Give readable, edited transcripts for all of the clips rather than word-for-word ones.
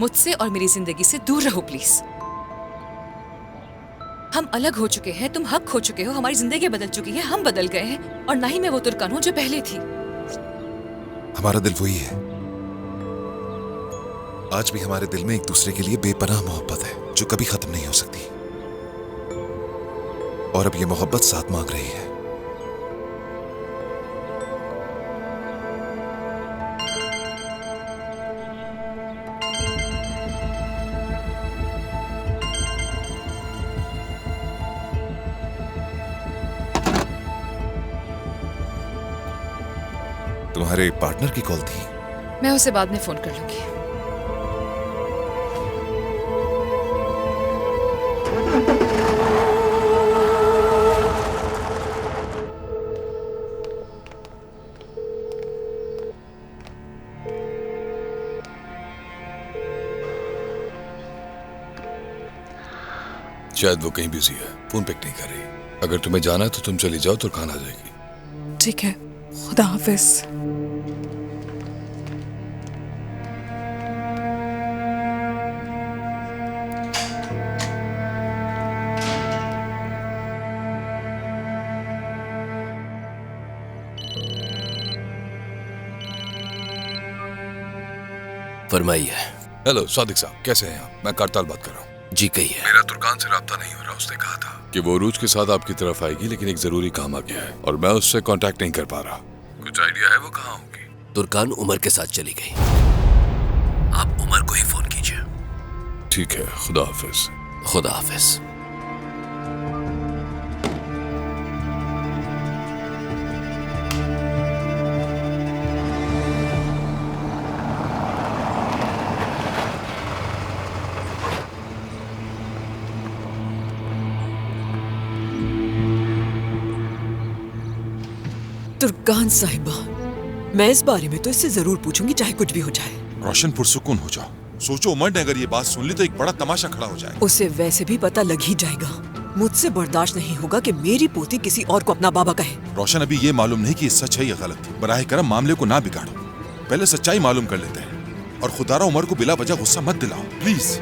मुझसे और मेरी जिंदगी से दूर रहो प्लीज। हम अलग हो चुके हैं, तुम हक खो चुके हो, हमारी जिंदगी बदल चुकी है, हम बदल गए हैं और ना ही मैं वो तुर्कान हूं जो पहले थी। हमारा दिल वही है। आज भी हमारे दिल में एक दूसरे के लिए बेपनाह मोहब्बत है जो कभी खत्म नहीं हो सकती। और अब ये मोहब्बत साथ मांग रही है। तुम्हारे पार्टनर की कॉल थी। मैं उसे बाद में फोन कर लूंगी। शायद वो कहीं बिजी है, फोन पिक नहीं कर रही। अगर तुम्हें जाना है तो तुम चली जाओ, तुर्कान आ जाएगी। ठीक है, खुदा हाफिज। फरमाइए। हेलो सादिक साहब, कैसे हैं आप? मैं करताल बात कर रहा हूँ। जी कहिए। मेरा तुर्कान से राब्ता नहीं हो रहा। उसने कहा था कि वो अरूज के साथ आपकी तरफ आएगी, लेकिन एक जरूरी काम आ गया है और मैं उससे कांटेक्ट नहीं कर पा रहा। कुछ आइडिया है वो कहाँ होगी? तुर्कान उमर के साथ चली गई। आप उमर को ही फोन कीजिए। ठीक है, खुदा हाफिज। खुदा हाफिज। तुर्कान साहिबा, मैं इस बारे में तो इससे जरूर पूछूंगी, चाहे कुछ भी हो जाए। रोशन पुरसुकून हो जाओ। सोचो उमर ने अगर ये बात सुन ली तो एक बड़ा तमाशा खड़ा हो जाएगा। उसे वैसे भी पता लग ही जाएगा। मुझसे बर्दाश्त नहीं होगा कि मेरी पोती किसी और को अपना बाबा कहे। रोशन, अभी ये मालूम नहीं कि ये सच है या गलत। बराह करम मामले को ना बिगाड़ो, पहले सच्चाई मालूम कर लेते हैं। और खुदारा उमर को बिला वजह गुस्सा मत दिलाओ प्लीज।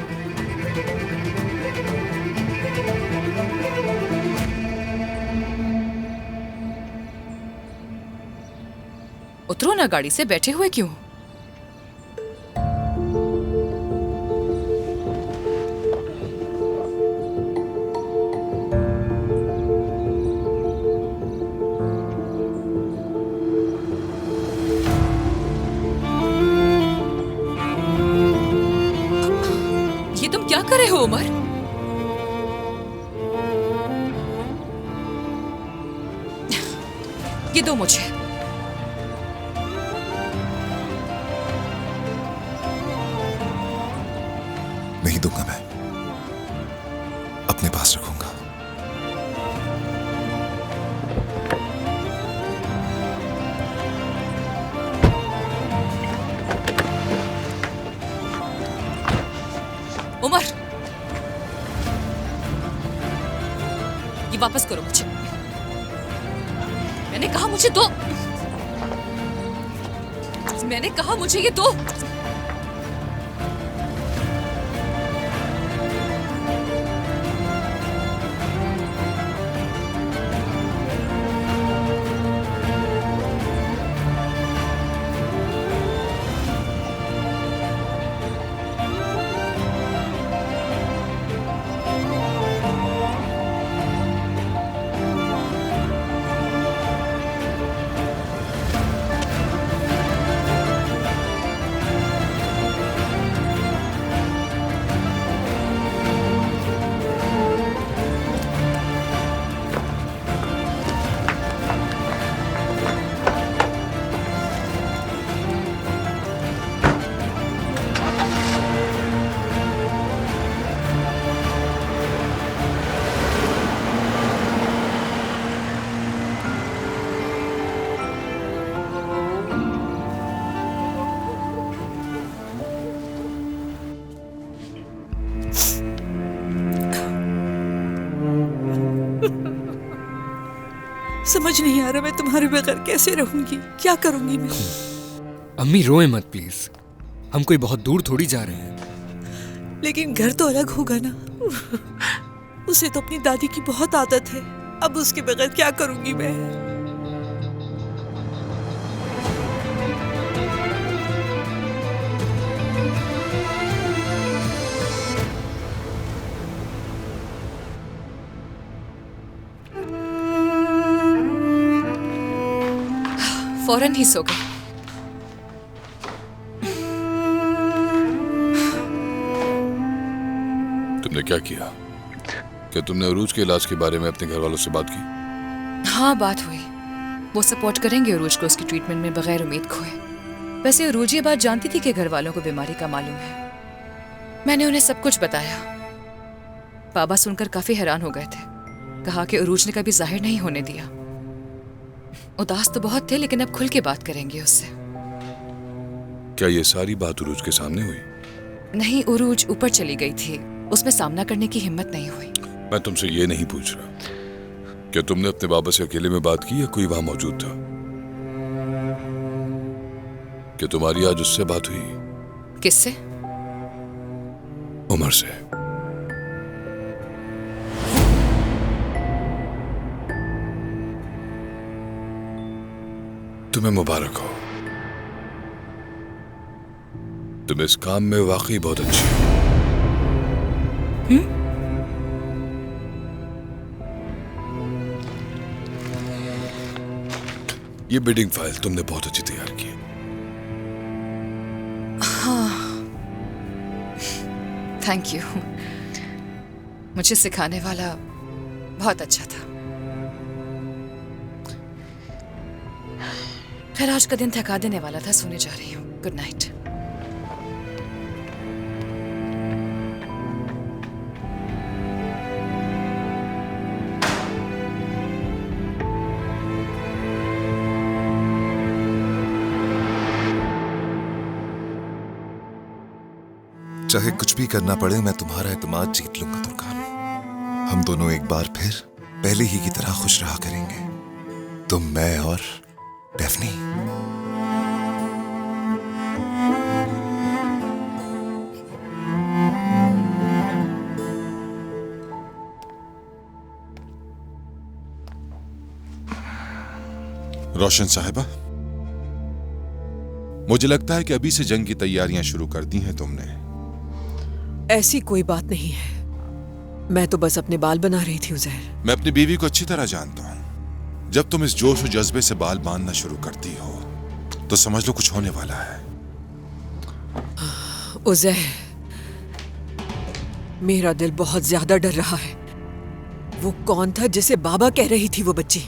उतरो ना गाड़ी से, बैठे हुए क्यों? ये तुम क्या कर रहे हो उमर? ये दो मुझे। नहीं दूंगा, मैं अपने पास रखूंगा। उमर, ये वापस करो मुझे। मैंने कहा मुझे दो। मैंने कहा मुझे ये दो। समझ नहीं आ रहा मैं तुम्हारे बगैर कैसे रहूंगी, क्या करूंगी मैं। अम्मी रोए मत प्लीज, हम कोई बहुत दूर थोड़ी जा रहे हैं। लेकिन घर तो अलग होगा ना। उसे तो अपनी दादी की बहुत आदत है। अब उसके बगैर क्या करूंगी मैं? फौरन ही सो गए। तुमने क्या किया? क्या तुमने अरूज के इलाज के बारे में अपने घर वालों से बात की? हाँ, बात हुई। वो सपोर्ट करेंगे अरूज को उसकी ट्रीटमेंट में बगैर उम्मीद खोए। वैसे अरूज ये बात जानती थी कि घर वालों को बीमारी का मालूम है। मैंने उन्हें सब कुछ बताया। बाबा सुनकर काफी हैरान हो गए थे। कहा कि अरूज ने कभी जाहिर नहीं होने दिया। उदास तो बहुत थे, लेकिन अब खुल के बात करेंगे उससे। क्या ये सारी बात अरूज के सामने हुई? नहीं, अरूज ऊपर चली गई थी। उसमें सामना करने की हिम्मत नहीं हुई। मैं तुमसे ये नहीं पूछ रहा। क्या तुमने अपने बाबा से अकेले में बात की या कोई वहां मौजूद था? क्या तुम्हारी आज उससे बात हुई? किससे? उमर से। तुम्हें मुबारक हो। तुम इस काम में वाकई बहुत अच्छी हो। ये बिडिंग फाइल तुमने बहुत अच्छी तैयार की। Thank you. मुझे सिखाने वाला बहुत अच्छा था। खैर, आज का दिन थका देने वाला था। सोने जा रही हूँ। Good night. चाहे कुछ भी करना पड़े, मैं तुम्हारा एतमाद जीत लूंगा तुर्कान। हम दोनों एक बार फिर पहले ही की तरह खुश रहा करेंगे, तुम, मैं और डेफनी। रोशन साहिबा, मुझे लगता है कि अभी से जंग की तैयारियां शुरू कर दी हैं तुमने। ऐसी कोई बात नहीं है। मैं तो बस अपने बाल बना रही थी उज़ैर। मैं अपनी बीवी को अच्छी तरह जानता हूं। जब तुम इस जोश और जज्बे से बाल बांधना शुरू करती हो तो समझ लो कुछ होने वाला है। उज़ैर, मेरा दिल बहुत ज्यादा डर रहा है। वो कौन था जिसे बाबा कह रही थी वो बच्ची?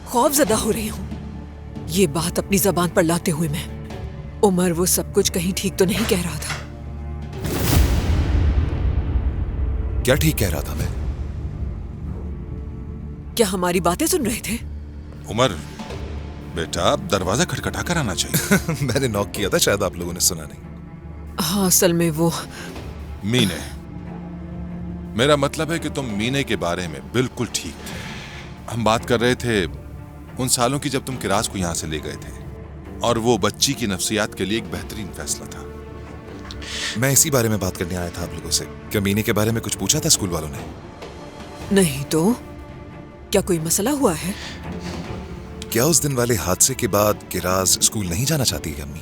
खौफजदा हो रही हूं। ये बात अपनी जबान पर लाते हुए मैं। उमर वो सब कुछ कहीं ठीक तो नहीं कह रहा था? क्या ठीक कह रहा था मैं? क्या हमारी बातें सुन रहे थे? उमर बेटा, अब दरवाजा खटखटा कर आना चाहिए। मैंने नॉक किया था, शायद आप लोगों ने सुना नहीं। हाँ, असल में वो मीने, मेरा मतलब है कि तुम मीने के बारे में बिल्कुल ठीक थे। हम बात कर रहे थे उन सालों की जब तुम किराज को यहां से ले गए थे, और वो बच्ची की नफ्सियात के लिए एक बेहतरीन फैसला था। मैं इसी बारे में बात करने आया था आप लोगों से। क्या मीने के बारे में कुछ पूछा था स्कूल वालों ने? नहीं तो क्या कोई मसला हुआ है? क्या उस दिन वाले हादसे के बाद किराज स्कूल नहीं जाना चाहती है अम्मी?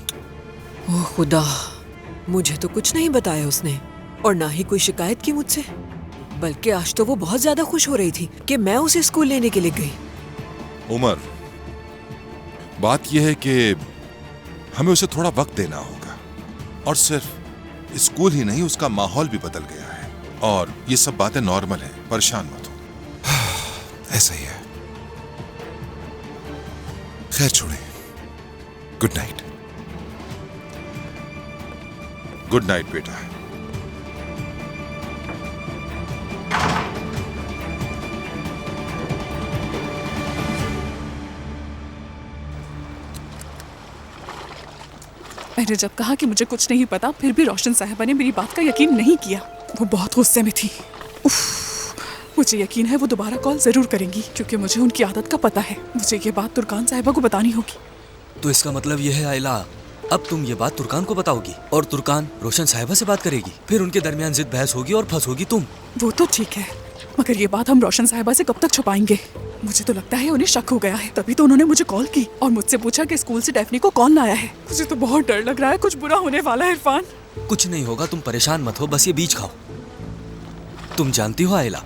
ओह खुदा, मुझे तो कुछ नहीं बताया उसने, और ना ही कोई शिकायत की मुझसे। बल्कि आज तो वो बहुत ज्यादा खुश हो रही थी कि मैं उसे स्कूल लेने के लिए गई। उमर, बात यह है कि हमें उसे थोड़ा वक्त देना होगा, और सिर्फ स्कूल ही नहीं, उसका माहौल भी बदल गया है, और ये सब बातें नॉर्मल हैं। परेशान मत हो। ऐसा ही है। खैर छोड़े। Good night. गुड नाइट बेटा। मैंने जब कहा कि मुझे कुछ नहीं पता, फिर भी रोशन साहिबा ने मेरी बात का यकीन नहीं किया। वो बहुत गुस्से में थी। उफ, मुझे यकीन है वो दोबारा कॉल जरूर करेंगी, क्योंकि मुझे उनकी आदत का पता है। मुझे ये बात तुर्कान साहिबा को बतानी होगी। तो इसका मतलब यह है आयला अब तुम ये बात तुर्कान को बताओगी और तुर्कान रोशन साहिबा से बात करेगी, फिर उनके दरमियान जिद बहस होगी और फंसोगी तुम। वो तो ठीक है, मगर ये बात हम रोशन साहिबा से कब तक छुपाएंगे? मुझे तो लगता है उन्हें शक हो गया है, तभी तो उन्होंने मुझे कॉल की और मुझसे पूछा कि स्कूल से डेफनी को कौन लाया है। मुझे तो बहुत डर लग रहा है, कुछ बुरा होने वाला है इरफान। कुछ नहीं होगा, तुम परेशान मत हो, बस ये बीज खाओ। तुम जानती हो आयला,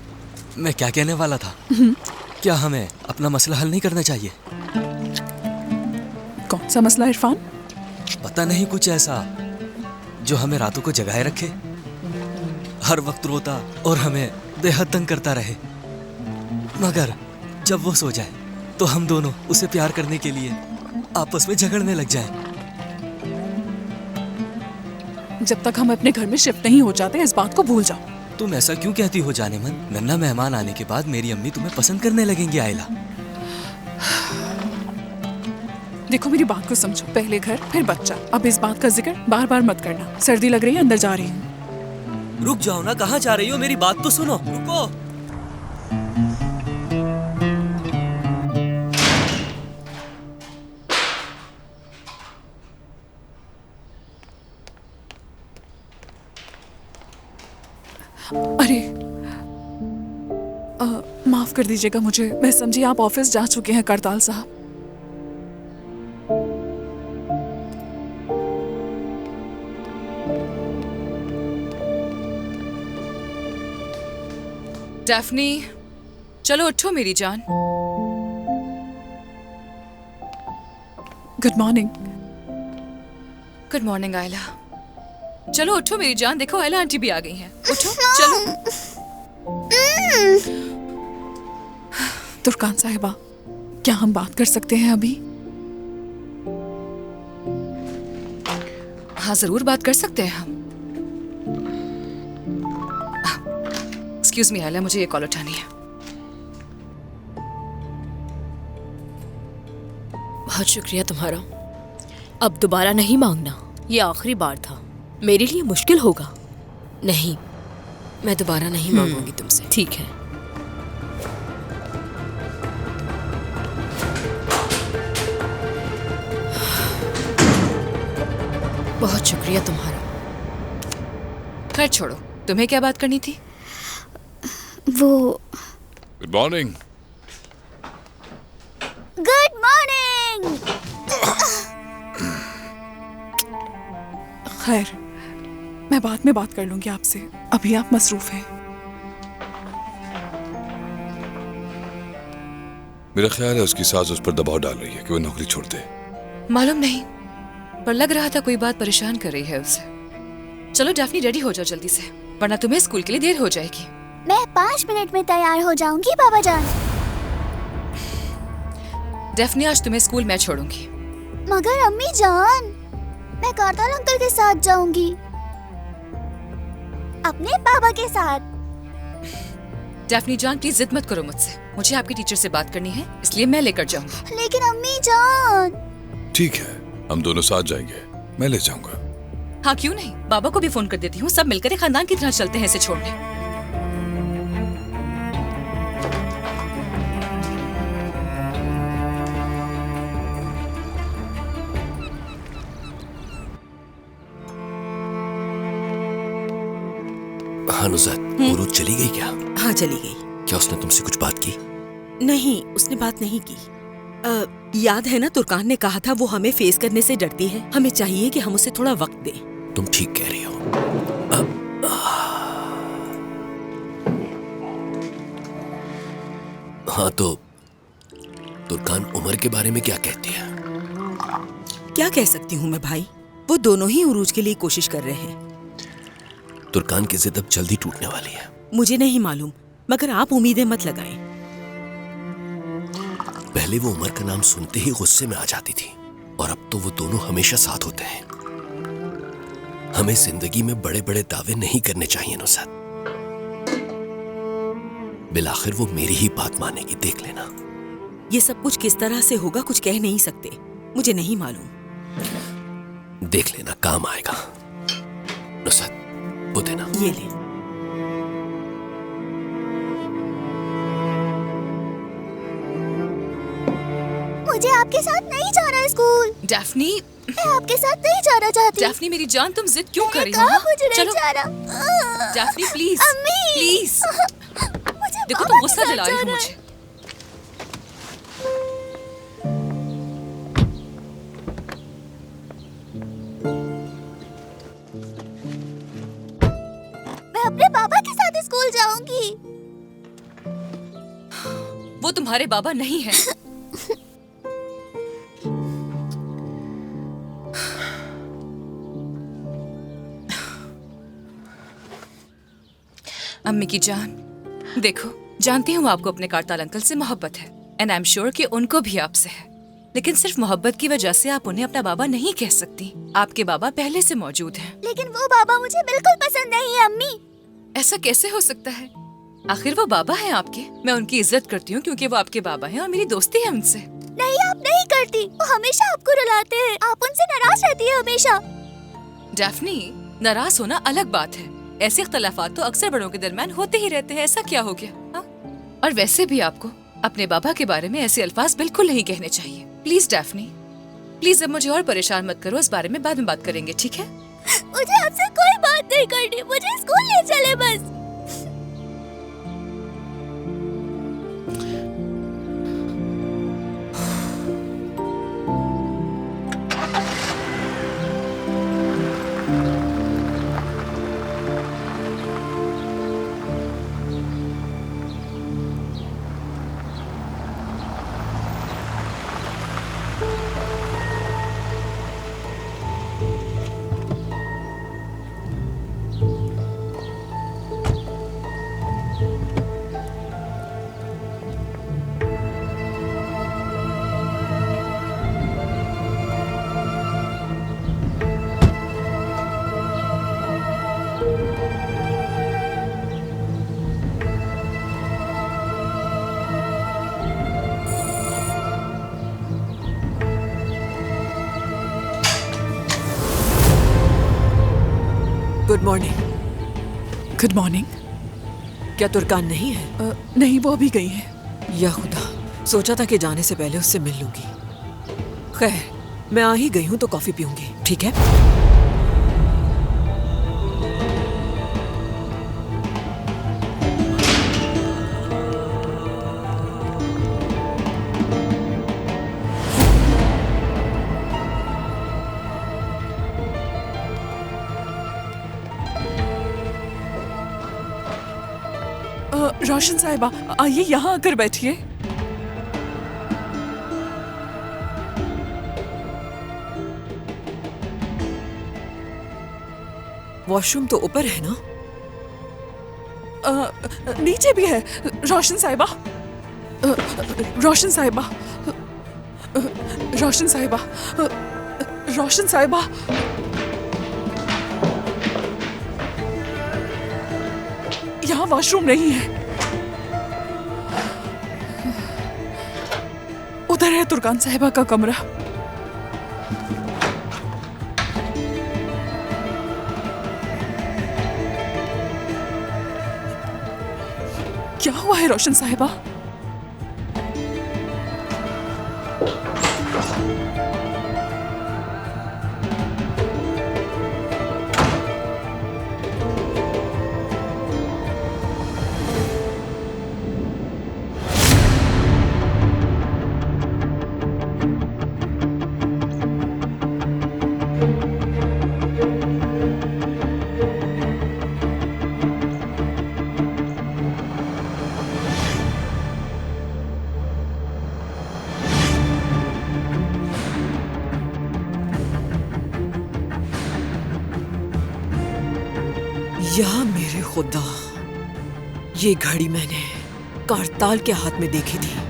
मैं क्या कहने वाला था? क्या हमें अपना मसला हल नहीं करना चाहिए? कौन सा मसला इरफान? पता नहीं, कुछ ऐसा जो हमें रातों को जगाए रखे, हर वक्त रोता और हमें बेहद तंग करता रहे, मगर जब वो सो जाए तो हम दोनों उसे प्यार करने के लिए आपस में झगड़ने लग जाएं। जब तक हम अपने घर में शिफ्ट नहीं हो जाते इस बात को भूल जाओ। तुम ऐसा क्यों कहती हो जाने मन? नन्ना मेहमान आने के बाद मेरी अम्मी तुम्हें पसंद करने लगेंगी आयला। देखो मेरी बात को समझो, पहले घर फिर बच्चा। अब इस बात का जिक्र बार बार मत करना। सर्दी लग रही है, अंदर जा रही हूँ। रुक जाओ ना, कहाँ जा रही हो? मेरी बात तो सुनो, रुको। अरे माफ कर दीजिएगा मुझे, मैं समझी आप ऑफिस जा चुके हैं करताल साहब। डेफनी, चलो उठो मेरी जान। Good morning. गुड मॉर्निंग आयला। चलो उठो मेरी जान, देखो आयला आंटी भी आ गई हैं। उठो चलो। तुर्कान साहिबा, क्या हम बात कर सकते हैं अभी? हाँ जरूर बात कर सकते हैं हम। एक्सक्यूज मी आयला, मुझे ये कॉल उठानी है। बहुत शुक्रिया तुम्हारा। अब दोबारा नहीं मांगना, ये आखिरी बार था। मेरे लिए मुश्किल होगा। नहीं, मैं दोबारा नहीं मांगूंगी तुमसे। ठीक है। बहुत शुक्रिया तुम्हारा। खैर छोड़ो, तुम्हें क्या बात करनी थी? Good morning. Good morning. खैर, मैं बाद में बात कर लूंगी आपसे, अभी आप मसरूफ हैं। मेरा ख्याल है उसकी सास उस पर दबाव डाल रही है कि वो नौकरी छोड़ दे। मालूम नहीं, पर लग रहा था कोई बात परेशान कर रही है उसे। चलो डेफनी, रेडी हो जाओ जल्दी से, वरना तुम्हें स्कूल के लिए देर हो जाएगी। मैं 5 मिनट में तैयार हो जाऊंगी बाबा जान। डेफनी, आज तुम्हें स्कूल मैं छोड़ूंगी। मगर अम्मी जान, मैं करताल अंकल के साथ जाऊंगी, अपने पापा के साथ। डेफनी जान, प्लीज जिद मत करो मुझसे। मुझे आपके टीचर से बात करनी है, इसलिए मैं लेकर जाऊंगी। लेकिन अम्मी जान। ठीक है, हम दोनों साथ जाएंगे, मैं ले जाऊंगा। हाँ क्यों नहीं, बाबा को भी फोन कर देती हूँ, सब मिलकर एक खानदान की तरह चलते हैं इसे छोड़ने। हाँ नुसरत, वो रोज चली गई क्या? हाँ चली गई। क्या उसने तुमसे कुछ बात की? नहीं, उसने बात नहीं की। याद है ना, तुर्कान ने कहा था वो हमें फेस करने से डरती है, हमें चाहिए कि हम उसे थोड़ा वक्त दें। तुम ठीक कह रही हो। हाँ तो तुर्कान उमर के बारे में क्या कहती है? क्या कह सकती हूँ मैं भाई, वो दोनों ही उरूज के लिए कोशिश कर रहे हैं। तुर्कान की जिद अब जल्दी टूटने वाली है। मुझे नहीं मालूम, मगर आप उम्मीदें मत लगाएं। पहले वो उमर का नाम सुनते ही गुस्से में आ जाती थी, और अब तो वो दोनों हमेशा साथ होते हैं। हमें जिंदगी में बड़े बड़े दावे नहीं करने चाहिए नुसरत। बिलाखिर वो मेरी ही बात मानेगी, देख लेना। ये सब कुछ किस तरह से होगा कुछ कह नहीं सकते, मुझे नहीं मालूम। देख लेना, काम आएगा। नुसरत, वो देना। ये ले। मुझे आपके साथ नहीं जाना स्कूल। डेफनी, मैं आपके साथ नहीं जाना चाहती। डैफ्नी मेरी जान, तुम जिद क्यों कर रही हो? कहा मुझे नहीं चलो जाना। डैफ्नी प्लीज अम्मी! प्लीज। मुझे देखो पापा तुम के गुस्सा साथ दिला रही हो जाना है। मुझे। मैं अपने पापा के साथ स्कूल जाऊंगी। वो तुम्हारे बाबा नहीं है। अम्मी की जान, देखो जानती हूँ आपको अपने कारताल अंकल से मोहब्बत है एंड आई एम श्योर कि उनको भी आपसे है, लेकिन सिर्फ मोहब्बत की वजह से आप उन्हें अपना बाबा नहीं कह सकती। आपके बाबा पहले से मौजूद हैं। लेकिन वो बाबा मुझे बिल्कुल पसंद नहीं है अम्मी। ऐसा कैसे हो सकता है? आखिर वो बाबा हैं आपके। मैं उनकी इज्जत करती हूँ क्योंकि वो आपके बाबा हैं और मेरी दोस्ती है उनसे। नहीं, आप नहीं करती। वो हमेशा आपको रुलाते हैं। आप उनसे नाराज रहती है हमेशा। डैफ्नी, नाराज होना अलग बात है। ऐसे इख्तलाफात तो अक्सर बड़ों के दरमियान होते ही रहते हैं। ऐसा क्या हो गया हा? और वैसे भी आपको अपने बाबा के बारे में ऐसे अल्फाज बिल्कुल नहीं कहने चाहिए। प्लीज डैफ्नी, प्लीज अब मुझे और परेशान मत करो। इस बारे में बाद में बात करेंगे, ठीक है? मुझे आपसे कोई बात नहीं करनी। मुझे स्कूल ले चले बस। Good morning. Good morning. क्या तुर्कान नहीं है? नहीं, वो अभी गई है। या खुदा, सोचा था कि जाने से पहले उससे मिल लूंगी। खैर, मैं आ ही गई हूँ तो कॉफी पीऊंगी, ठीक है? रोशन साहिबा, आइए यहाँ आकर बैठिए। वॉशरूम तो ऊपर है ना? नीचे भी है। रोशन साहिबा, रोशन साहिबा, रोशन साहिबा, रोशन साहिबा। यहाँ वॉशरूम नहीं है। उधर है तुर्कान साहिबा का कमरा। क्या हुआ है रोशन साहिबा? या मेरे खुदा, ये घड़ी मैंने कारताल के हाथ में देखी थी।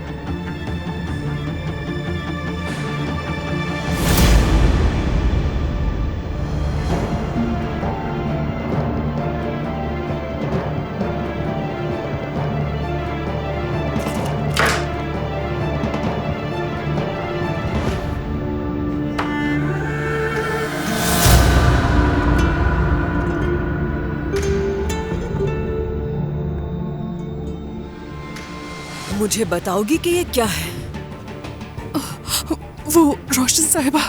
मुझे बताओगी कि ये क्या है? वो रोशन साहिबा,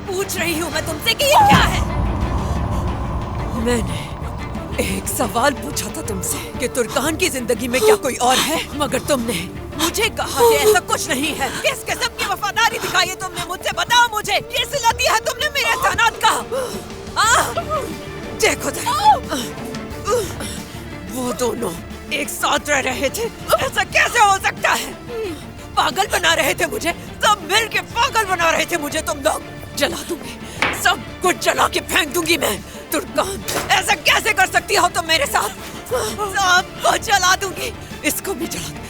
पूछ रही हूँ मैं तुमसे कि ये क्या है? मैंने एक सवाल पूछा था तुमसे कि तुर्कान की जिंदगी में क्या कोई और है, मगर तुमने मुझे कहा कि ऐसा कुछ नहीं है। किस किस्म की वफादारी दिखाई है तुमने मुझसे? बताओ मुझे, ये सिला दिया है तुमने मेरे एहसानात का। देखो वो दोनों एक साथ रह रहे थे, ऐसा कैसे हो सकता है? पागल बना रहे थे मुझे, सब मिल के पागल बना रहे थे मुझे। तुम लोग जला दूंगी, सब कुछ जला के फेंक दूंगी मैं। तुर्कान, ऐसा कैसे कर सकती हो तुम मेरे साथ? सब कुछ जला दूंगी, इसको भी जला दूंगी,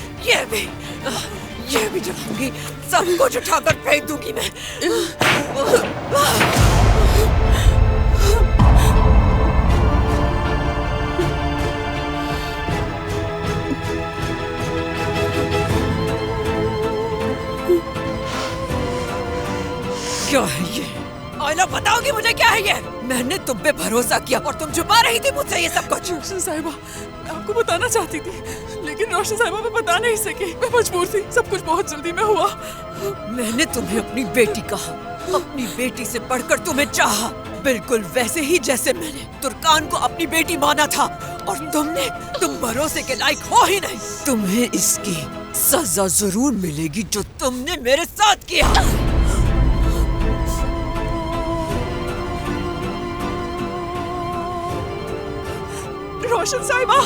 ये भी जला दूंगी, सब कुछ उठाकर फेंक दूंगी मैं। क्या है ये? आयला, बताओगी मुझे क्या है ये? मैंने तुम पे भरोसा किया और तुम छुपा रही थी मुझसे ये सब कुछ। रोशन साहिबा, मैं आपको बताना चाहती थी, लेकिन रोशन साहिबा मैं बता नहीं सकी, मैं मजबूर थी। सब कुछ बहुत जल्दी में हुआ। मैंने तुम्हें अपनी बेटी कहा, अपनी बेटी से बढ़कर तुम्हें चाहा, बिल्कुल वैसे ही जैसे मैंने तुर्कान को अपनी बेटी माना था। और तुम भरोसे के लायक हो ही नहीं। तुम्हें इसकी सजा जरूर मिलेगी जो तुमने मेरे साथ किया। रोशन साहिबा,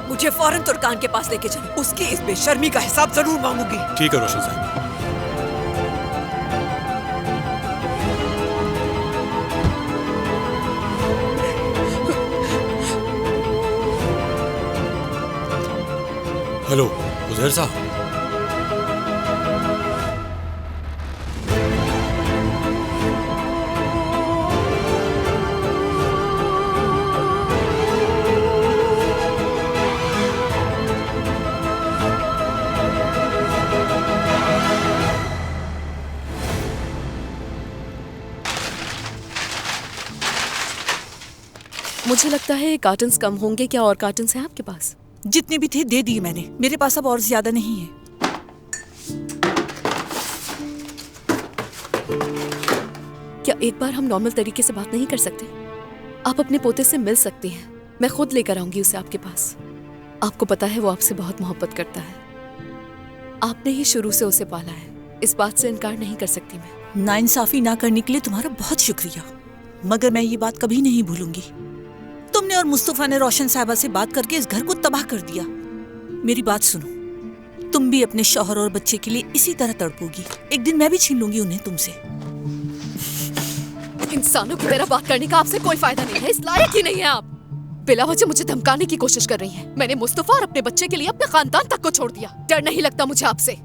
मुझे फौरन तुर्कान के पास लेके चलो, उसकी इस बेशर्मी का हिसाब जरूर मांगूंगी। ठीक है रोशन साहिबा। हेलो उजैर साहब। मुझे लगता है कार्टन्स कम होंगे। क्या और कार्टन्स हैं आपके पास? जितने भी थे दे दिए मैंने, मेरे पास अब और ज्यादा नहीं है। क्या एक बार हम नॉर्मल तरीके से बात नहीं कर सकते? आप अपने पोते से मिल सकती हैं, मैं खुद लेकर आऊंगी उसे आपके पास। आपको पता है वो आपसे बहुत मोहब्बत करता है, आपने ही शुरू से उसे पाला है, इस बात से इनकार नहीं कर सकती मैं। नाइंसाफी ना करने के लिए तुम्हारा बहुत शुक्रिया, मगर मैं ये बात कभी नहीं भूलूंगी। तुमने और मुस्तफा ने रोशन साहिबा से बात करके इस घर को तबाह कर दिया। मेरी बात सुनो, तुम भी अपने शौहर और बच्चे के लिए इसी तरह तड़पोगी। एक दिन मैं भी छीन लूंगी उन्हें तुमसे। इंसानों की तरह बात करने का आपसे कोई फायदा नहीं है, इस लायक ही नहीं है आप। बिला वजह मुझे धमकाने की कोशिश कर रही हैं। मैंने मुस्तफा और अपने बच्चे के लिए अपने खानदान तक को छोड़ दिया। डर नहीं लगता मुझे आपसे?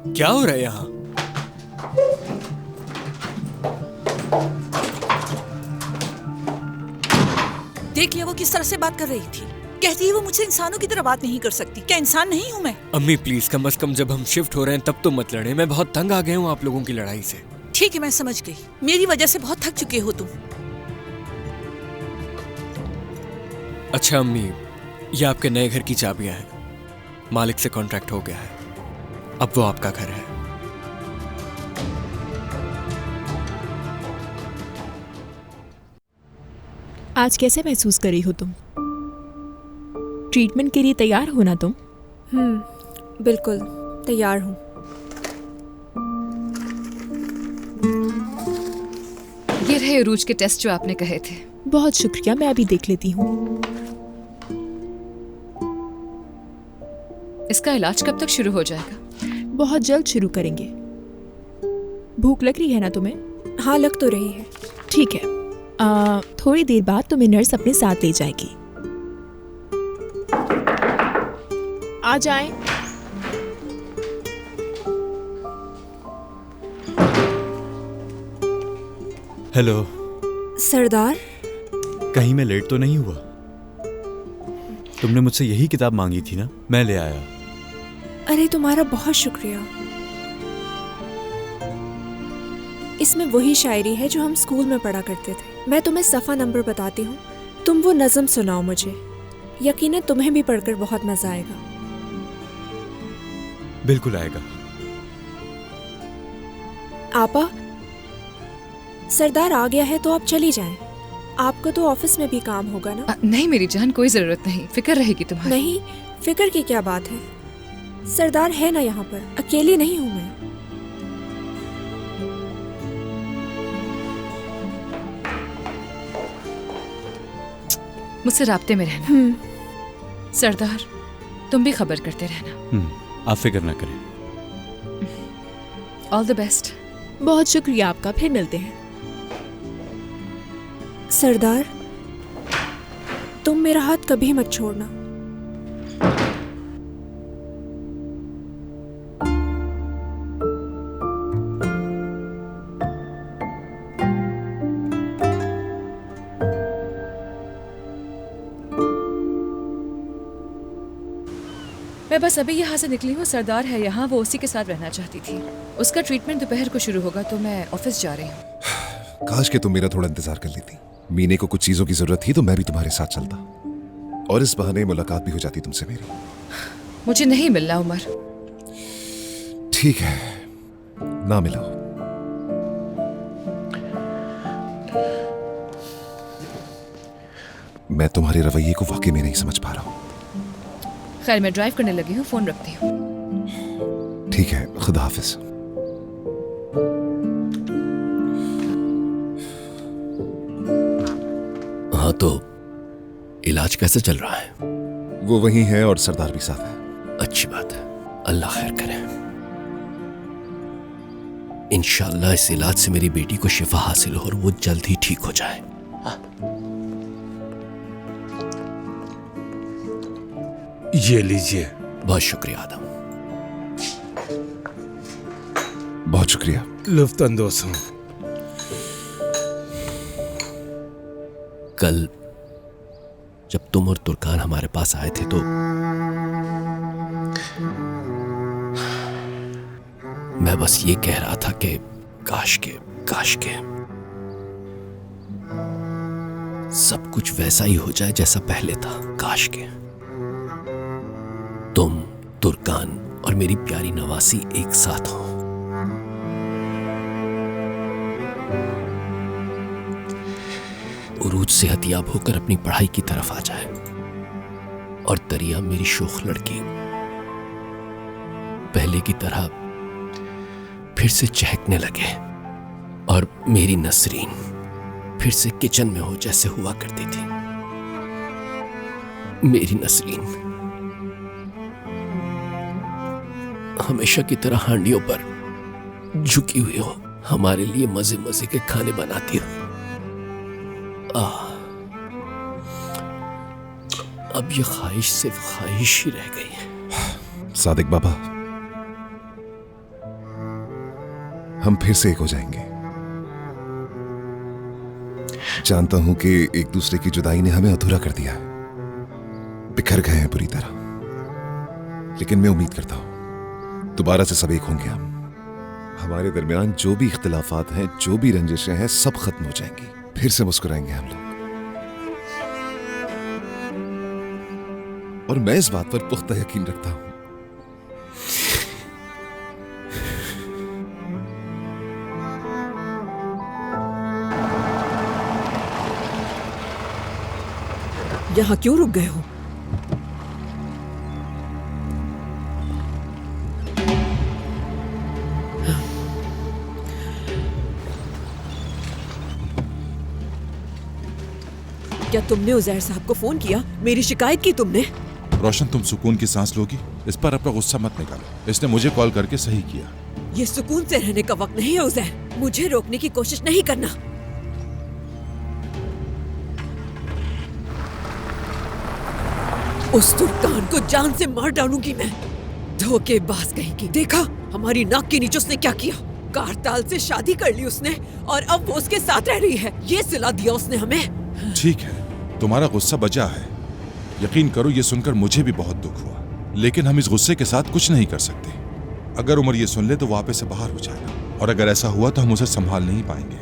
क्या हो रहा है यहाँ? देख लिया वो किस तरह से बात कर रही थी। कहती है वो मुझसे इंसानों की तरह बात नहीं कर सकती। क्या इंसान नहीं हूँ मैं? अम्मी प्लीज, कम से कम जब हम शिफ्ट हो रहे हैं तब तो मत लड़े। मैं बहुत तंग आ गया हूँ आप लोगों की लड़ाई से। ठीक है, मैं समझ गई। मेरी वजह से बहुत थक चुके हो तुम। अच्छा अम्मी, ये आपके नए घर की चाबियां हैं। मालिक से कॉन्ट्रैक्ट हो गया है, अब वो आपका घर है। आज कैसे महसूस कर रही हो तुम? ट्रीटमेंट के लिए तैयार हो ना तुम? बिल्कुल तैयार हूँ। ये रहे अरूज के टेस्ट जो आपने कहे थे। बहुत शुक्रिया, मैं अभी देख लेती हूँ। इसका इलाज कब तक शुरू हो जाएगा? बहुत जल्द शुरू करेंगे। भूख लग रही है ना तुम्हें? हाँ, लग तो रही है। ठीक है, थोड़ी देर बाद तुम्हें नर्स अपने साथ ले जाएगी। आ जाएं। हेलो सरदार, कहीं मैं लेट तो नहीं हुआ? तुमने मुझसे यही किताब मांगी थी ना, मैं ले आया। अरे तुम्हारा बहुत शुक्रिया। इसमें वही शायरी है जो हम स्कूल में पढ़ा करते थे। मैं तुम्हें सफ़ा नंबर बताती हूँ, तुम वो नज़म सुनाओ मुझे। यकीनन तुम्हें भी पढ़कर बहुत मजा आएगा। बिल्कुल आएगा। आपा, सरदार आ गया है तो आप चली जाएं। आपको तो ऑफिस में भी काम होगा ना? नहीं मेरी जान, कोई जरूरत नहीं, फिक्र रहेगी तुम्हारी। नहीं, फिक्र की क्या बात है, सरदार है ना यहाँ पर, अकेली नहीं हूँ मैं। मुझसे राब्ते में रहना। सरदार, तुम भी खबर करते रहना। आप फिक्र ना करें। All the best. बहुत शुक्रिया आपका, फिर मिलते हैं। सरदार, तुम मेरा हाथ कभी मत छोड़ना। मैं बस अभी यहाँ से निकली हूँ। सरदार है यहाँ, वो उसी के साथ रहना चाहती थी। उसका ट्रीटमेंट दोपहर को शुरू होगा तो मैं ऑफिस जा रही हूँ। काश कि तुम मेरा थोड़ा इंतजार कर लेती। मीने को कुछ चीजों की जरूरत थी तो मैं भी तुम्हारे साथ चलता, और इस बहाने मुलाकात भी हो जाती तुमसे मेरी। मुझे नहीं मिलना उमर। ठीक है, ना मिलो। मैं तुम्हारे रवैये को वाकई में नहीं समझ पा रहा हूं। खैर, मैं ड्राइव करने लगी हूँ, फोन रखती हूँ। ठीक है, खुदा हाफिज। हाँ, तो इलाज कैसे चल रहा है? वो वही है और सरदार भी साथ है। अच्छी बात है, अल्लाह खैर करे। इंशाअल्लाह इस इलाज से मेरी बेटी को शिफा हासिल हो और वो जल्द ही ठीक हो जाए। ये लीजिए। बहुत शुक्रिया आदम। बहुत शुक्रिया। लुफ्तंदोज़ हूं। कल जब तुम और तुर्कान हमारे पास आए थे तो मैं बस ये कह रहा था कि काश के सब कुछ वैसा ही हो जाए जैसा पहले था। काश के तुम, तुर्कान और मेरी प्यारी नवासी एक साथ हो। उरूज सेहतियाब होकर अपनी पढ़ाई की तरफ आ जाए और दरिया मेरी शोख लड़की पहले की तरह फिर से चहकने लगे और मेरी नसरीन फिर से किचन में हो जैसे हुआ करती थी। मेरी नसरीन हमेशा की तरह हांडियों पर झुकी हुई हो, हमारे लिए मजे मजे के खाने बनाती हो। अब ये ख्वाहिश सिर्फ ख्वाहिश ही रह गई है। सादिक बाबा, हम फिर से एक हो जाएंगे। जानता हूं कि एक दूसरे की जुदाई ने हमें अधूरा कर दिया है, बिखर गए हैं पूरी तरह, लेकिन मैं उम्मीद करता हूं दोबारा से सब एक होंगे। हम हमारे दरमियान जो भी इख्तिलाफात हैं, जो भी रंजिशें हैं, सब खत्म हो जाएंगी। फिर से मुस्कुराएंगे हम लोग। और मैं इस बात पर पुख्ता यकीन रखता हूं यहाँ क्यों रुक गए हो? क्या तुमने उजैर साहब को फोन किया? मेरी शिकायत की तुमने? रोशन, तुम सुकून की सांस लोगी? इस पर अपना गुस्सा मत निकालो। इसने मुझे कॉल करके सही किया। ये सुकून से रहने का वक्त नहीं है उजैर। मुझे रोकने की कोशिश नहीं करना। उस तुर्कान को जान से मार डालूंगी मैं। धोखेबाज कहेगी। देखा हमारी नाक के नीचे उसने क्या किया? कारताल से शादी कर ली उसने और अब वो उसके साथ रह रही है। ये सिला दिया उसने हमें। ठीक है, तुम्हारा गुस्सा बचा है। यकीन करो, ये सुनकर मुझे भी बहुत दुख हुआ, लेकिन हम इस गुस्से के साथ कुछ नहीं कर सकते। अगर उमर ये सुन ले तो वापस से बाहर हो जाएगा, और अगर ऐसा हुआ तो हम उसे संभाल नहीं पाएंगे।